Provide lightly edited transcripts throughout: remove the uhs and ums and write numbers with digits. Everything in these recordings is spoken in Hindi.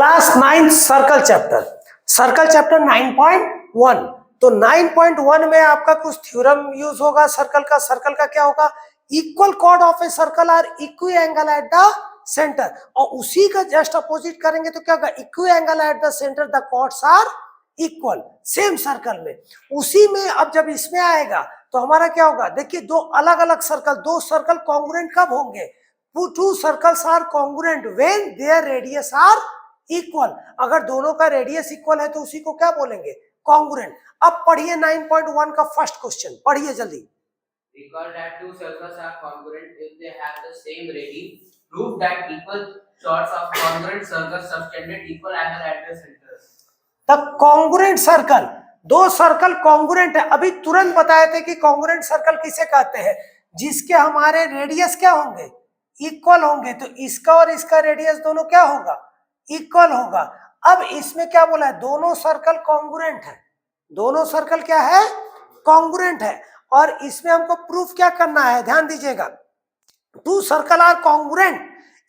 Class 9 circle chapter 9.1। तो 9.1 में आपका कुछ थ्योरम यूज होगा सर्कल का क्या होगा, equal chord of a circle are equi angle at the center, और उसी का जस्ट अपोजिट करेंगे तो क्या होगा, equi angle at the center the chords are equal, same circle में। उसी में अब जब इसमें आएगा तो हमारा क्या होगा, देखिए दो अलग अलग सर्कल, दो सर्कल कॉन्ग्रुएंट कब होंगे, two circles are congruent when their radius are equal. अगर दोनों का रेडियस इक्वल है तो उसी को क्या बोलेंगे, कॉन्ग्रुएंट। अब पढ़िए 9.1 का फर्स्ट क्वेश्चन, पढ़िए जल्दी। Recall that two circles are congruent if they have the same radius. Prove that equal chords of congruent circles subtended equal angle at the centers. The congruent circle, दो सर्कल कॉन्ग्रुएंट है, अभी तुरंत बताए थे कि कॉन्ग्रुएंट सर्कल किसे कहते हैं, जिसके हमारे रेडियस क्या होंगे, इक्वल होंगे। तो इसका और इसका रेडियस दोनों क्या होगा, इक्वल होगा। अब इसमें क्या बोला है, दोनों सर्कल कॉन्ग्रुएंट है, दोनों सर्कल क्या है, कॉन्ग्रुएंट है। और इसमें हमको प्रूफ क्या करना है, ध्यान दीजिएगा, two circle are congruent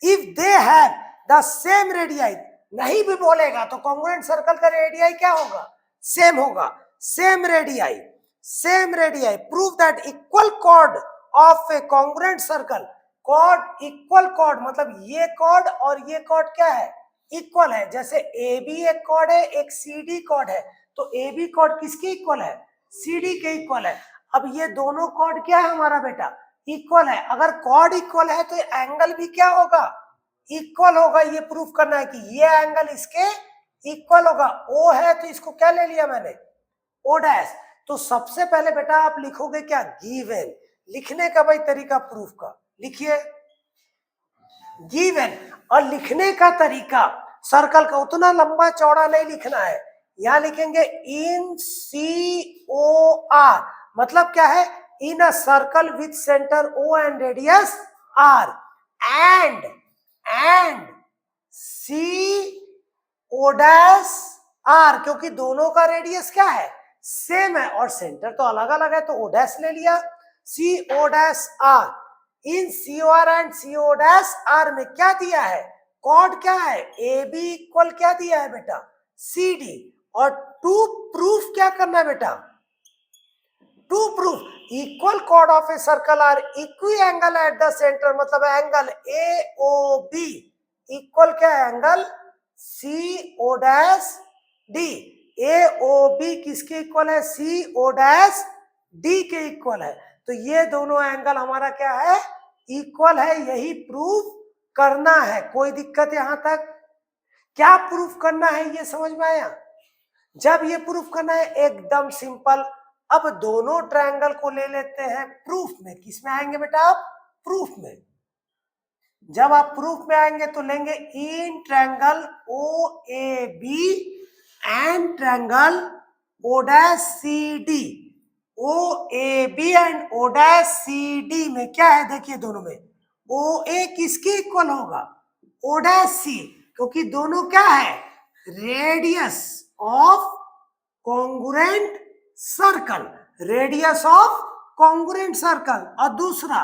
if they have the same radii, नहीं भी बोलेगा तो कॉन्ग्रुएंट सर्कल का रेडियाई क्या होगा, सेम होगा, same radii, same radii. Prove that equal chord of a congruent circle, chord equal chord मतलब ये कॉर्ड और ये कॉर्ड क्या है, इक्वल है। जैसे ए बी एक कॉर्ड है, एक सी डी कॉर्ड है, तो ए बी कॉर्ड किसके इक्वल है, सी डी के इक्वल है। अब ये दोनों कॉर्ड क्या है हमारा बेटा, इक्वल है। अगर कॉर्ड इक्वल है तो एंगल भी क्या होगा, इक्वल होगा। ये प्रूफ करना है कि ये एंगल इसके इक्वल होगा। ओ है तो इसको क्या ले लिया मैंने, ओ डैश। तो सबसे पहले बेटा आप लिखोगे क्या, गिवन। लिखने का भाई तरीका प्रूफ का, लिखिए गिवन। और लिखने का तरीका सर्कल का उतना लंबा चौड़ा नहीं लिखना है, यहां लिखेंगे इन सी ओ आर, मतलब क्या है, in a circle with centre O and radius R and C O dash R, क्योंकि दोनों का रेडियस क्या है, सेम है और सेंटर तो अलग अलग है तो ओ डैश ले लिया। C O dash R, in C O R and C O dash R में क्या दिया है, कॉर्ड क्या है, ए बी इक्वल क्या दिया है बेटा, सी डी। और टू प्रूफ क्या करना है बेटा, to proof equal chord of a circle are equi angle at the centre, मतलब angle A O B equal क्या है, angle C O dash D. A O B किसके इक्वल है, सी ओ डैश डी के इक्वल है। तो ये दोनों एंगल हमारा क्या है, इक्वल है, यही प्रूफ करना है। कोई दिक्कत यहां तक, क्या प्रूफ करना है ये समझ में आया। जब ये प्रूफ करना है एकदम सिंपल। अब दोनों ट्रायंगल को ले लेते हैं प्रूफ में, किस में आएंगे बेटा आप, प्रूफ में। जब आप प्रूफ में आएंगे तो लेंगे इन triangle O A B and triangle O dash C D. O A B and O dash C D में क्या है, देखिए दोनों में ओ ए किसके इक्वल होगा, ओ डैश सी, क्योंकि दोनों क्या है, radius of congruent circle, radius of congruent circle. और दूसरा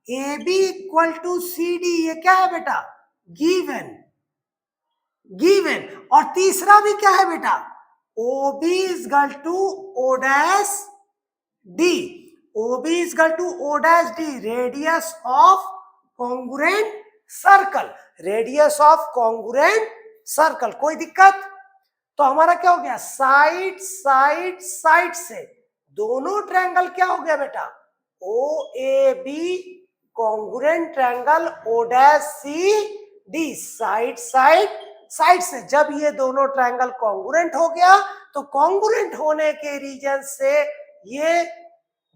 A B equal to C D, ये क्या है बेटा, गिवन, गिवन। और तीसरा भी क्या है बेटा, O B is equal to O dash D, O B is equal to O dash D, radius of congruent circle, radius of congruent circle. कोई दिक्कत। तो हमारा क्या हो गया, साइड साइड साइड से दोनों ट्रायंगल क्या हो गया बेटा, O A B congruent triangle O dash C D, side side side से। जब ये दोनों ट्रायंगल कॉन्ग्रुएंट हो गया तो कॉन्ग्रुएंट होने के रीजन से ये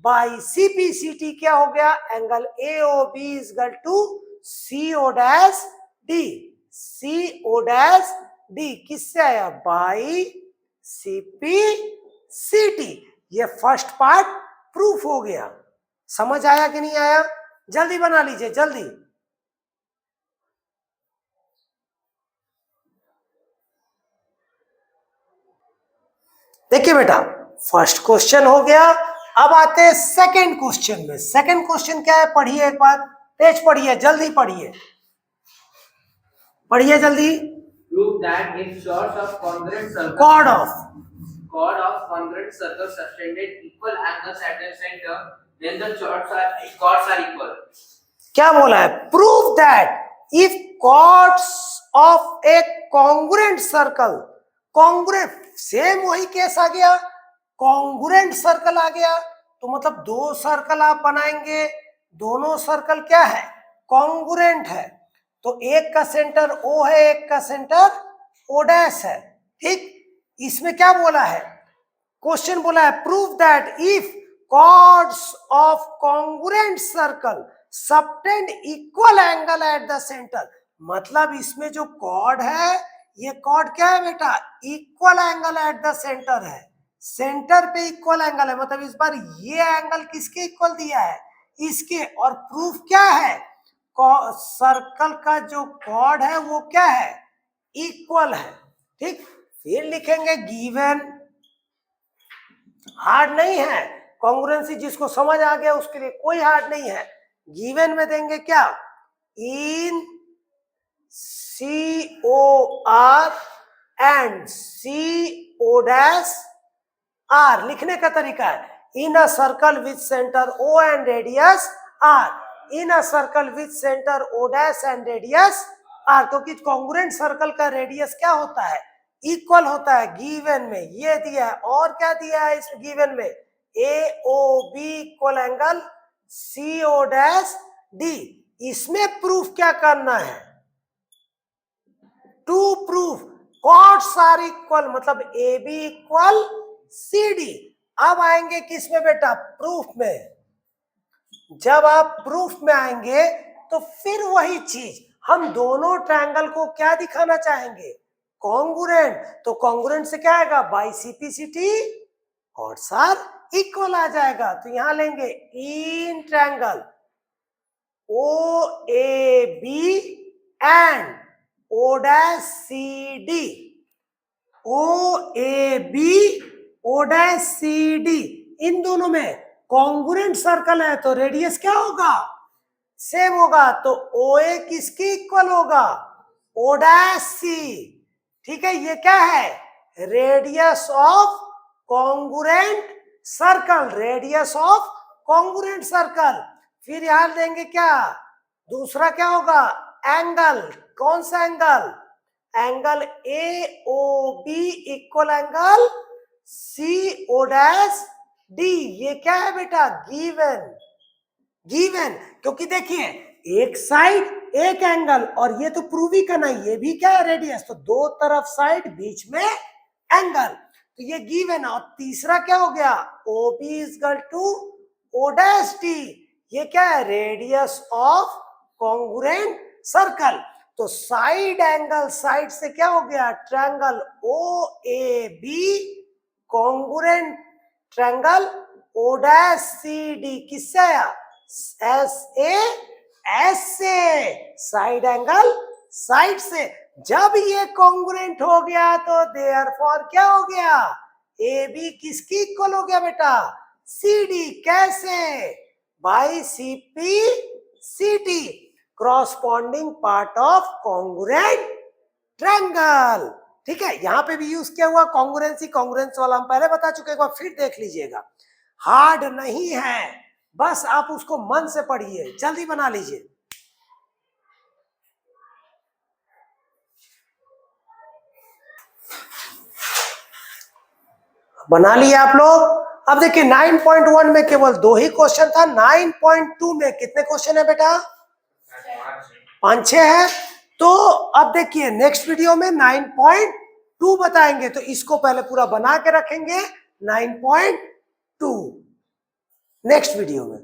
बाई सीपीसीटी क्या हो गया, angle A O B is equal to C O dash D, C O dash D किससे आया, बाई सीपी सीटी। ये फर्स्ट पार्ट प्रूफ हो गया। समझ आया कि नहीं आया, जल्दी बना लीजिए जल्दी। देखिए बेटा फर्स्ट क्वेश्चन हो गया। अब आते हैं सेकंड क्वेश्चन में। सेकंड क्वेश्चन क्या है, पढ़िए एक बार, तेज पढ़िए, जल्दी पढ़िए, पढ़िए जल्दी। Prove that if chords of congruent circles chord of congruent circles subtended equal angles at their center, then the chords are equal. क्या बोला है? Prove that if chords of a congruent circle, congruent same वही केस आ गया, congruent सर्कल आ गया, तो मतलब दो सर्कल आप बनाएंगे, दोनों सर्कल क्या है? कॉन्ग्रुएंट है, तो एक का सेंटर O है, एक का सेंटर O डैश है, ठीक। इसमें क्या बोला है? क्वेश्चन बोला है prove that if chords of congruent circle subtend equal angle at the center, मतलब इसमें जो कॉर्ड है, ये कॉर्ड क्या है बेटा? Equal angle at the centre है, सेंटर पे इक्वल एंगल है, मतलब इस बार ये एंगल किसके इक्वल दिया है? इसके। और प्रूफ क्या है? सर्कल का जो कॉर्ड है वो क्या है? इक्वल है, ठीक। फिर लिखेंगे गिवन, हार्ड नहीं है, कॉन्ग्रुएंसी जिसको समझ आ गया उसके लिए कोई हार्ड नहीं है। गिवन में देंगे क्या? इन COR एंड CO'R लिखने का तरीका है in a circle with centre O and radius R, in a circle with centre O' and radius R, क्योंकि कॉन्ग्रुएंट सर्कल का रेडियस क्या होता है? इक्वल होता है। गिवन में ये दिया है, और क्या दिया है इस गिवन में? AOB equal angle CO'D। इसमें प्रूफ क्या करना है? To proof chords are equal, मतलब AB इक्वल CD। अब आएंगे किस में बेटा? प्रूफ में। जब आप प्रूफ में आएंगे तो फिर वही चीज, हम दोनों ट्रायंगल को क्या दिखाना चाहेंगे? कॉन्ग्रुएंट। तो कॉन्ग्रुएंट से क्या आएगा? By CPCT chords are equal आ जाएगा। तो यहां लेंगे इन triangle OAB and O'CD, OAB O'CD, इन दोनों में कॉन्ग्रुएंट सर्कल है तो रेडियस क्या होगा? सेम होगा, तो OA किसकी इक्वल होगा? O'C, ठीक है। ये क्या है? Radius of congruent circle, radius of congruent circle. फिर यहां देंगे क्या? दूसरा क्या होगा? एंगल। कौन सा angle? Angle AOB equal angle CO'D। ये क्या है बेटा? गिवन। गिवन, क्योंकि देखिए एक साइड एक एंगल, और ये तो प्रूव ही करना, ये भी क्या है? रेडियस। तो दो तरफ साइड, बीच में एंगल, तो ये गिवन। और तीसरा क्या हो गया? OB इक्वल टू O'D, ये क्या है? Radius of congruent circle. तो साइड एंगल, साइड से क्या हो गया? Triangle OAB congruent triangle O'CD किससे आया? एस से, साइड एंगल साइड से। जब ये कॉन्ग्रुएंट हो गया तो देयरफॉर क्या हो गया? AB किसकी इक्वल हो गया बेटा? CD। कैसे? By CPCT, corresponding part of congruent triangle, ठीक है। यहां पे भी यूज किया हुआ कॉन्ग्रुएंसी, कॉन्ग्रुएंस वाला हम पहले बता चुके, एक बार फिर देख लीजिएगा। हार्ड नहीं है, बस आप उसको मन से पढ़िए, जल्दी बना लीजिए। बना लिए आप लोग? अब देखिए 9.1 में केवल 2 ही क्वेश्चन था, 9.2 में कितने क्वेश्चन है बेटा? 5-6 है। तो अब देखिए नेक्स्ट वीडियो में 9.2 बताएंगे, तो इसको पहले पूरा बना के रखेंगे 9.2 नेक्स्ट वीडियो में।